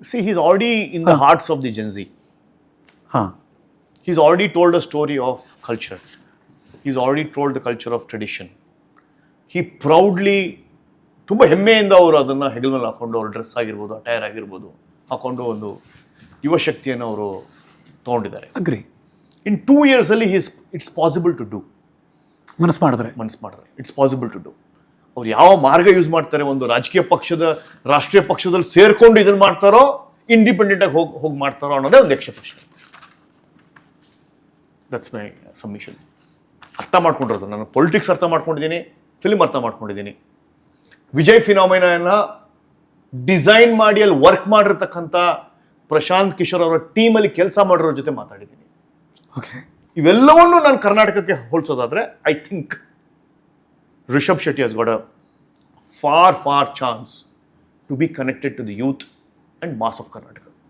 See, he's already in the hearts of the Gen Z. ಹಾಂ He's already told a story of culture. He's already told the culture of tradition. He proudly, ತುಂಬ ಹೆಮ್ಮೆಯಿಂದ ಅವರು ಅದನ್ನು ಹೆಗಲ ಮೇಲೆ ಹಾಕೊಂಡು ಅವ್ರ ಡ್ರೆಸ್ ಆಗಿರ್ಬೋದು, ಅಟೈರ್ ಆಗಿರ್ಬೋದು, ಹಾಕೊಂಡು ಒಂದು ಯುವ ಶಕ್ತಿಯನ್ನು ಅವರು ತೊಗೊಂಡಿದ್ದಾರೆ. Agri. In 2 years it's possible to do. ಮನಸ್ಸು ಮಾಡಿದ್ರೆ ಇಟ್ಸ್ ಪಾಸಿಬಲ್ ಟು ಡೂ. ಅವ್ರು ಯಾವ ಮಾರ್ಗ ಯೂಸ್ ಮಾಡ್ತಾರೆ, ಒಂದು ರಾಷ್ಟ್ರೀಯ ಪಕ್ಷದಲ್ಲಿ ಸೇರ್ಕೊಂಡು ಇದನ್ನು ಮಾಡ್ತಾರೋ, ಇಂಡಿಪೆಂಡೆಂಟ್ ಆಗಿ ಹೋಗಿ ಮಾಡ್ತಾರೋ ಅನ್ನೋದೇ ಒಂದು ಯಕ್ಷ ಪ್ರಶ್ನೆ. That's my submission. ಅರ್ಥ ಮಾಡ್ಕೊಂಡಿರೋದು ನಾನು ಪೊಲಿಟಿಕ್ಸ್ ಅರ್ಥ ಮಾಡ್ಕೊಂಡಿದ್ದೀನಿ, ಫಿಲ್ಮ್ ಅರ್ಥ ಮಾಡ್ಕೊಂಡಿದ್ದೀನಿ. ವಿಜಯ್ ಫಿನಾಮಿನಾನ ಡಿಸೈನ್ ಮಾಡಿ ಅಲ್ಲಿ ವರ್ಕ್ ಮಾಡಿರ್ತಕ್ಕಂಥ ಪ್ರಶಾಂತ್ ಕಿಶೋರ್ ಅವರ ಟೀಮಲ್ಲಿ ಕೆಲಸ ಮಾಡಿರೋರ ಜೊತೆ ಮಾತಾಡಿದ್ದೀನಿ. ಓಕೆ. ಇವೆಲ್ಲವನ್ನೂ ನಾನು ಕರ್ನಾಟಕಕ್ಕೆ ಹೋಲಿಸೋದಾದ್ರೆ I think Rishab Shetty has got a far chance to be connected to the youth and mass of Karnataka.